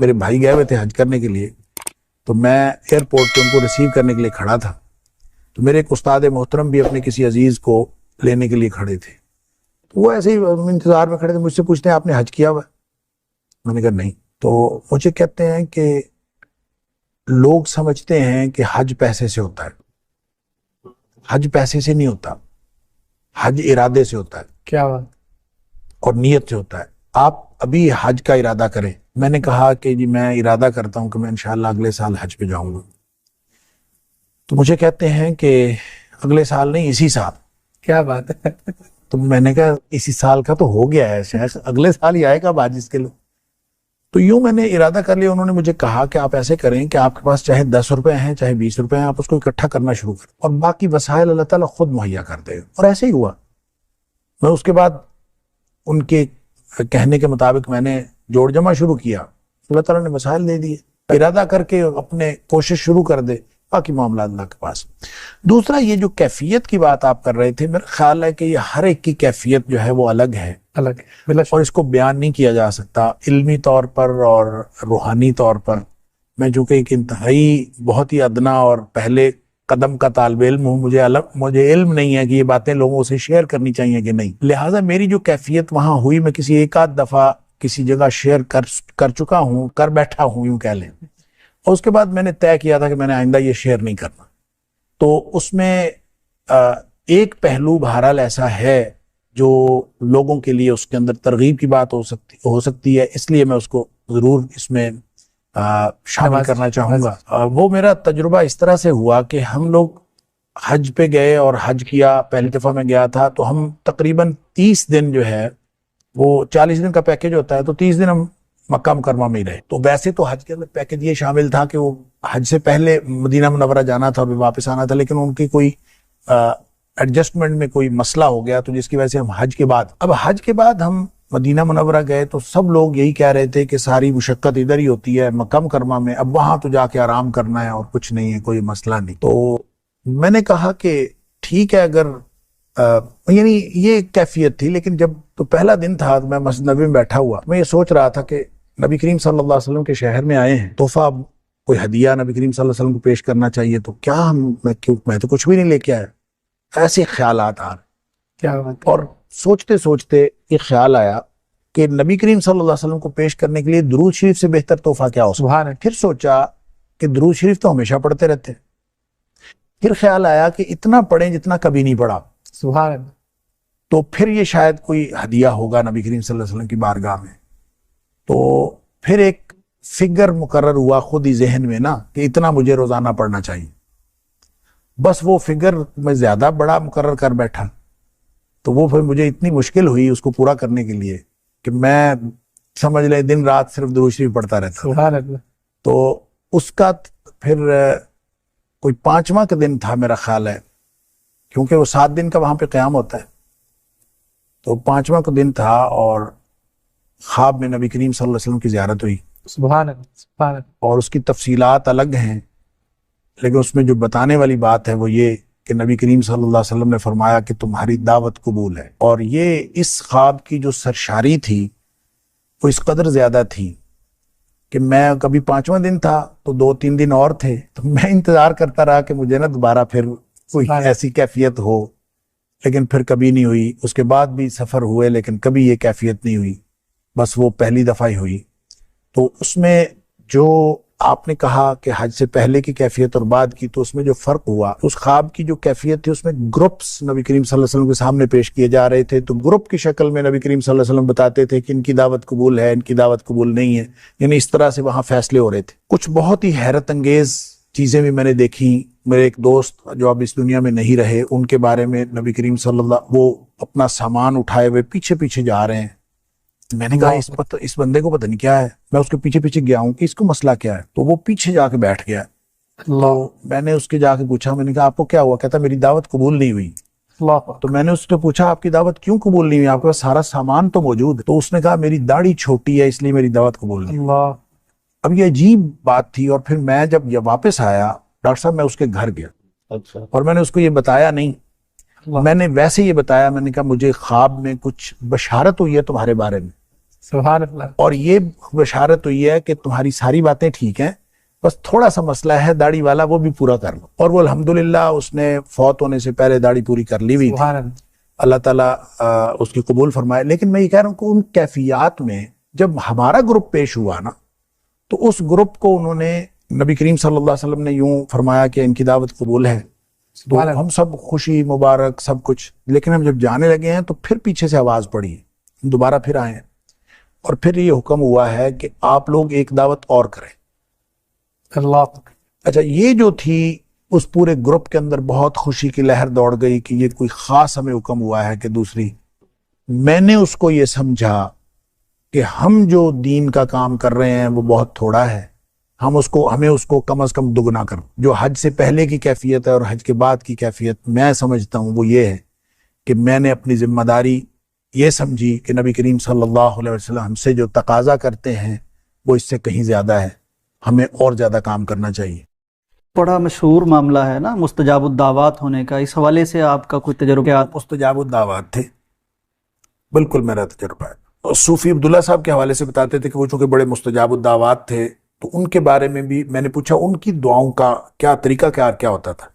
میرے بھائی گئے ہوئے تھے حج کرنے کے لیے، تو میں ایئرپورٹ پہ ان کو ریسیو کرنے کے لیے کھڑا تھا، تو میرے ایک استاد محترم بھی اپنے کسی عزیز کو لینے کے لیے کھڑے تھے، تو وہ ایسے ہی انتظار میں کھڑے تھے، مجھ سے پوچھتے ہیں آپ نے حج کیا ہوا؟ میں نے کہا نہیں۔ تو مجھے کہتے ہیں کہ لوگ سمجھتے ہیں کہ حج پیسے سے ہوتا ہے، حج پیسے سے نہیں ہوتا، حج ارادے سے ہوتا ہے۔ کیا بات؟ اور نیت سے ہوتا ہے۔ آپ ابھی حج کا ارادہ کریں۔ میں نے کہا کہ جی میں ارادہ کرتا ہوں کہ میں انشاءاللہ اگلے سال حج پہ جاؤں گا۔ تو مجھے کہتے ہیں کہ اگلے سال نہیں، اسی سال۔ کیا بات ہے؟ تو میں نے کہا اسی سال کا تو ہو گیا ہے شیخ، اگلے سال ہی آئے گا حج اس کے لیے۔ تو یوں میں نے ارادہ کر لیا۔ انہوں نے مجھے کہا کہ آپ ایسے کریں کہ آپ کے پاس چاہے 10 روپے ہیں چاہے 20 روپے ہیں، آپ اس کو اکٹھا کرنا شروع کریں اور باقی وسائل اللہ تعالیٰ خود مہیا کر دے گا۔ اور ایسے ہی ہوا۔ میں اس کے بعد ان کے کہنے کے مطابق میں نے جوڑ جمع شروع کیا، اللہ تعالیٰ نے وسائل دے دیے۔ ارادہ کر کے اپنے کوشش شروع کر دے، باقی معاملات اللہ کے پاس۔ دوسرا یہ جو کیفیت کی بات آپ کر رہے تھے، میرا خیال ہے کہ یہ ہر ایک کی کیفیت جو ہے وہ الگ ہے، اور اس کو بیان نہیں کیا جا سکتا علمی طور پر اور روحانی طور پر۔ میں چونکہ ایک انتہائی بہت ہی ادنا اور پہلے قدم کا طالب علم ہوں، مجھے علم نہیں ہے کہ یہ باتیں لوگوں سے شیئر کرنی چاہیے کہ نہیں، لہٰذا میری جو کیفیت وہاں ہوئی، میں کسی ایک آدھ دفعہ کسی جگہ شیئر کر چکا ہوں، کر بیٹھا ہوں یوں کہہ لیں، اور اس کے بعد میں نے طے کیا تھا کہ میں نے آئندہ یہ شیئر نہیں کرنا۔ تو اس میں ایک پہلو بہرحال ایسا ہے جو لوگوں کے لیے اس کے اندر ترغیب کی بات ہو سکتی ہے، اس لیے میں اس کو ضرور اس میں شامل کرنا چاہوں گا۔ وہ میرا تجربہ اس طرح سے ہوا کہ ہم لوگ حج پہ گئے اور حج کیا، پہلی دفعہ میں گیا تھا، تو ہم تقریباً 30 دن جو ہے، وہ 40 دن کا پیکج ہوتا ہے، تو 30 دن ہم مکہ مکرمہ میں ہی رہے۔ تو ویسے تو حج کے اندر پیکج یہ شامل تھا کہ وہ حج سے پہلے مدینہ منورہ جانا تھا اور واپس آنا تھا، لیکن ان کی کوئی ایڈجسٹمنٹ میں کوئی مسئلہ ہو گیا، تو جس کی وجہ سے ہم حج کے بعد ہم مدینہ منورہ گئے، تو سب لوگ یہی کہہ رہے تھے کہ ساری مشقت ادھر ہی ہوتی ہے مکہ مکرمہ میں، اب وہاں تو جا کے آرام کرنا ہے اور کچھ نہیں ہے، کوئی مسئلہ نہیں۔ تو میں نے کہا کہ ٹھیک ہے، اگر یعنی یہ کیفیت تھی، لیکن جب تو پہلا دن تھا، میں مسجد نبوی میں بیٹھا ہوا، میں یہ سوچ رہا تھا کہ نبی کریم صلی اللہ علیہ وسلم کے شہر میں آئے ہیں، تحفہ کوئی ہدیہ نبی کریم صلی اللہ علیہ وسلم کو پیش کرنا چاہیے، تو کیا میں تو کچھ بھی نہیں لے کے آیا۔ ایسے خیالات آ رہے، کیا بات ہے؟ اور سوچتے سوچتے یہ خیال آیا کہ نبی کریم صلی اللہ علیہ وسلم کو پیش کرنے کے لیے درود شریف سے بہتر تحفہ کیا ہو سکتا ہے۔ پھر سوچا کہ درود شریف تو ہمیشہ پڑھتے رہتے ہیں، پھر خیال آیا کہ اتنا پڑھیں جتنا کبھی نہیں پڑھا، سبحان اللہ، تو پھر یہ شاید کوئی ہدیہ ہوگا نبی کریم صلی اللہ علیہ وسلم کی بارگاہ میں۔ تو پھر ایک فگر مقرر ہوا خود ہی ذہن میں نا کہ اتنا مجھے روزانہ پڑھنا چاہیے، بس وہ فگر میں زیادہ بڑا مقرر کر بیٹھا، تو وہ پھر مجھے اتنی مشکل ہوئی اس کو پورا کرنے کے لیے کہ میں سمجھ لیں دن رات صرف درود شریف پڑھتا رہتا۔ سبحان اللہ۔ تو اس کا پھر کوئی 5واں کا دن تھا میرا خیال ہے، کیونکہ وہ 7 دن کا وہاں پہ قیام ہوتا ہے، تو 5واں کا دن تھا اور خواب میں نبی کریم صلی اللہ علیہ وسلم کی زیارت ہوئی۔ سبحان اللہ، سبحان اللہ۔ اور اس کی تفصیلات الگ ہیں، لیکن اس میں جو بتانے والی بات ہے وہ یہ کہ نبی کریم صلی اللہ علیہ وسلم نے فرمایا کہ تمہاری دعوت قبول ہے۔ اور یہ اس خواب کی جو سرشاری تھی وہ اس قدر زیادہ تھی کہ میں کبھی 5واں دن تھا تو 2-3 دن اور تھے، تو میں انتظار کرتا رہا کہ مجھے نا دوبارہ پھر کوئی ایسی کیفیت ہو، لیکن پھر کبھی نہیں ہوئی۔ اس کے بعد بھی سفر ہوئے لیکن کبھی یہ کیفیت نہیں ہوئی، بس وہ پہلی دفعہ ہی ہوئی۔ تو اس میں جو آپ نے کہا کہ حج سے پہلے کی کیفیت اور بعد کی، تو اس میں جو فرق ہوا، اس خواب کی جو کیفیت تھی اس میں گروپس نبی کریم صلی اللہ علیہ وسلم کے سامنے پیش کیے جا رہے تھے، تو گروپ کی شکل میں نبی کریم صلی اللہ علیہ وسلم بتاتے تھے کہ ان کی دعوت قبول ہے، ان کی دعوت قبول نہیں ہے، یعنی اس طرح سے وہاں فیصلے ہو رہے تھے۔ کچھ بہت ہی حیرت انگیز چیزیں بھی میں نے دیکھی۔ میرے ایک دوست جو اب اس دنیا میں نہیں رہے، ان کے بارے میں نبی کریم صلی اللہ، وہ اپنا سامان اٹھائے ہوئے پیچھے پیچھے جا رہے ہیں۔ میں نے کہا اس بندے کو پتہ نہیں کیا ہے، میں اس کے پیچھے پیچھے گیا ہوں کہ اس کو مسئلہ کیا ہے، تو وہ پیچھے جا کے بیٹھ گیا۔ میں نے اس کے جا کے پوچھا، میں نے کہا آپ کو کیا ہوا؟ کہتا میری دعوت قبول نہیں ہوئی۔ تو میں نے اس سے پوچھا آپ کی دعوت کیوں قبول نہیں ہوئی، آپ کے پاس سارا سامان تو موجود ہے؟ تو اس نے کہا میری داڑھی چھوٹی ہے اس لیے میری دعوت قبول نہیں ہوئی۔ اب یہ عجیب بات تھی، اور پھر میں جب یہ واپس آیا ڈاکٹر صاحب، میں اس کے گھر گیا اور میں نے اس کو یہ بتایا نہیں، میں نے ویسے یہ بتایا، میں نے کہا مجھے خواب میں کچھ بشارت ہوئی ہے تمہارے بارے میں۔ سبحان اللہ. اور یہ بشارت ہوئی ہے کہ تمہاری ساری باتیں ٹھیک ہیں، بس تھوڑا سا مسئلہ ہے داڑھی والا، وہ بھی پورا کر لو. اور وہ الحمدللہ اس نے فوت ہونے سے پہلے داڑھی پوری کر لی ہوئی تھی. سبحان اللہ. اللہ تعالیٰ اس کی قبول فرمائے. لیکن میں یہ کہہ رہا ہوں کہ ان کیفیات میں جب ہمارا گروپ پیش ہوا نا، تو اس گروپ کو انہوں نے، نبی کریم صلی اللہ علیہ وسلم نے یوں فرمایا کہ ان کی دعوت قبول ہے. تو سبحان اللہ. ہم سب خوشی مبارک سب کچھ. لیکن ہم جب جانے لگے ہیں تو پھر پیچھے سے آواز پڑی، ہم دوبارہ پھر آئے ہیں، اور پھر یہ حکم ہوا ہے کہ آپ لوگ ایک دعوت اور کریں. اللہ. اچھا، یہ جو تھی اس پورے گروپ کے اندر بہت خوشی کی لہر دوڑ گئی کہ یہ کوئی خاص ہمیں حکم ہوا ہے. کہ دوسری، میں نے اس کو یہ سمجھا کہ ہم جو دین کا کام کر رہے ہیں وہ بہت تھوڑا ہے، ہمیں اس کو کم از کم دگنا کرو. جو حج سے پہلے کی کیفیت ہے اور حج کے بعد کی کیفیت میں سمجھتا ہوں وہ یہ ہے کہ میں نے اپنی ذمہ داری یہ سمجھی کہ نبی کریم صلی اللہ علیہ وسلم ہم سے جو تقاضا کرتے ہیں وہ اس سے کہیں زیادہ ہے، ہمیں اور زیادہ کام کرنا چاہیے. بڑا مشہور معاملہ ہے نا مستجاب الدعوات ہونے کا، اس حوالے سے آپ کا کوئی تجربہ؟ مستجاب الدعوات تھے، بالکل میرا تجربہ ہے. اور صوفی عبداللہ صاحب کے حوالے سے بتاتے تھے کہ وہ چونکہ بڑے مستجاب الدعوات تھے، تو ان کے بارے میں بھی میں نے پوچھا ان کی دعاؤں کا کیا طریقہ کیا ہوتا تھا.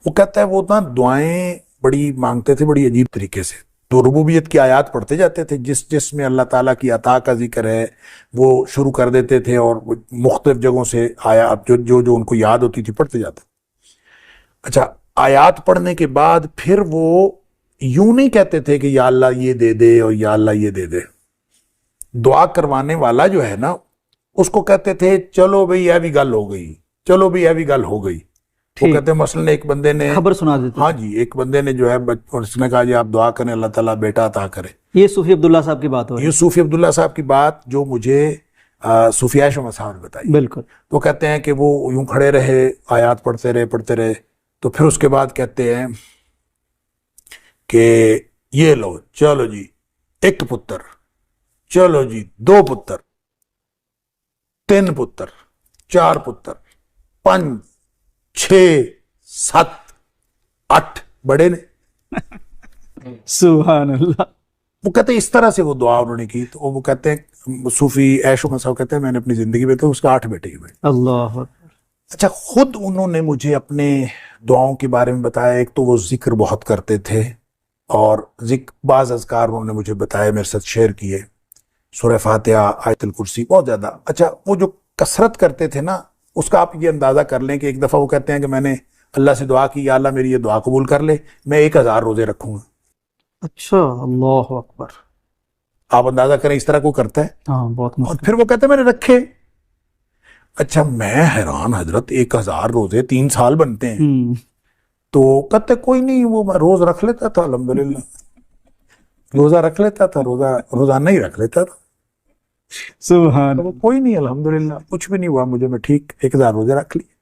وہ کہتا ہے وہ نا دعائیں بڑی مانگتے تھے بڑی عجیب طریقے سے. تو ربوبیت کی آیات پڑھتے جاتے تھے، جس میں اللہ تعالیٰ کی عطا کا ذکر ہے وہ شروع کر دیتے تھے، اور مختلف جگہوں سے آیات جو ان کو یاد ہوتی تھی پڑھتے جاتے. اچھا، آیات پڑھنے کے بعد پھر وہ یوں نہیں کہتے تھے کہ یا اللہ یہ دے دے اور یا اللہ یہ دے دے. دعا کروانے والا جو ہے نا اس کو کہتے تھے چلو بھئی یہ بھی گل ہو گئی، چلو بھئی یہ بھی گل ہو گئی. وہ کہتے ہیں مثلا ایک بندے نے خبر سنا دیتے. ہاں جی، ایک بندے نے جو ہے اس نے کہا جی آپ دعا کریں اللہ تعالیٰ بیٹا عطا کرے. یہ صوفی عبداللہ صاحب کی بات ہو رہی یہ صوفی عبداللہ صاحب کی بات جو مجھے صوفی عائشہ صاحب نے بتائی. بالکل. تو کہتے ہیں کہ وہ یوں کھڑے رہے، آیات پڑھتے رہے، تو پھر اس کے بعد کہتے ہیں کہ یہ لو چلو جی ایک پتر، چلو جی 2 پتر، 3 پتر، 4 پتر، 5، 6، 7، 8 بڑے نے. سبحان اللہ. وہ کہتے ہیں اس طرح سے وہ دعا انہوں نے کی. تو وہ کہتے ہیں صوفی عائشہ صاحب کہتے ہیں میں نے اپنی زندگی میں تو اس کا 8 بیٹے ہوئے. اللہ. اچھا، خود انہوں نے مجھے اپنے دعاؤں کے بارے میں بتایا. ایک تو وہ ذکر بہت کرتے تھے، اور بعض اذکار انہوں نے مجھے بتایا، میرے ساتھ شیئر کیے، سورہ فاتحہ، آیت الکرسی، بہت زیادہ. اچھا، وہ جو کثرت کرتے تھے نا اس کا آپ یہ اندازہ کر لیں کہ ایک دفعہ وہ کہتے ہیں کہ میں نے اللہ سے دعا کی یا اللہ میری یہ دعا قبول کر لے، میں 1000 روزے رکھوں گا. اچھا، اللہ اکبر. آپ اندازہ کریں اس طرح کو کرتا ہے. ہاں بہت اور مشکل. پھر وہ کہتے ہیں میں نے رکھے. اچھا، میں حیران حضرت 1000 روزے 3 سال بنتے ہیں. تو کہتے کوئی نہیں، وہ میں روز رکھ لیتا تھا، الحمدللہ روزہ رکھ لیتا تھا، روزانہ ہی رکھ لیتا تھا. سبحان. وہ کوئی نہیں، الحمدللہ کچھ بھی نہیں ہوا مجھے، میں ٹھیک 1000 روزے رکھ لیے.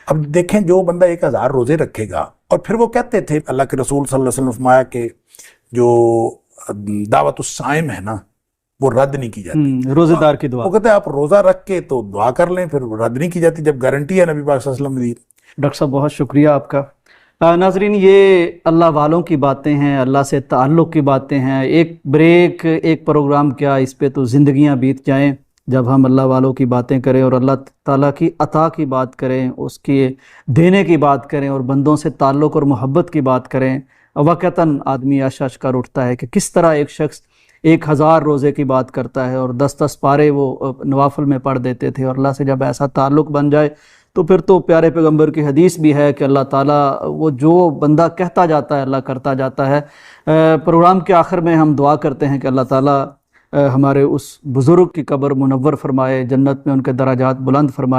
اب دیکھیں جو بندہ 1000 روزے رکھے گا، اور پھر وہ کہتے تھے اللہ کے رسول صلی اللہ علیہ وسلم نے فرمایا کہ جو دعوت الصائم ہے نا وہ رد نہیں کی جاتی. روزے دار کی دعا. وہ کہتے ہیں آپ روزہ رکھ کے تو دعا کر لیں، پھر رد نہیں کی جاتی جب گارنٹی ہے نبی پاک صلی اللہ علیہ وسلم نے دی. ڈاکٹر صاحب بہت شکریہ آپ کا. ناظرین، یہ اللہ والوں کی باتیں ہیں، اللہ سے تعلق کی باتیں ہیں. ایک بریک، ایک پروگرام کیا، اس پہ تو زندگیاں بیت جائیں جب ہم اللہ والوں کی باتیں کریں اور اللہ تعالیٰ کی عطا کی بات کریں، اس کی دینے کی بات کریں، اور بندوں سے تعلق اور محبت کی بات کریں. واقعتاً آدمی اشاش کر اٹھتا ہے کہ کس طرح ایک شخص 1000 روزے کی بات کرتا ہے، اور 10 پارے وہ نوافل میں پڑھ دیتے تھے. اور اللہ سے جب ایسا تعلق بن جائے تو پھر تو پیارے پیغمبر کی حدیث بھی ہے کہ اللہ تعالیٰ وہ جو بندہ کہتا جاتا ہے اللہ کرتا جاتا ہے. پروگرام کے آخر میں ہم دعا کرتے ہیں کہ اللہ تعالیٰ ہمارے اس بزرگ کی قبر منور فرمائے، جنت میں ان کے درجات بلند فرمائے.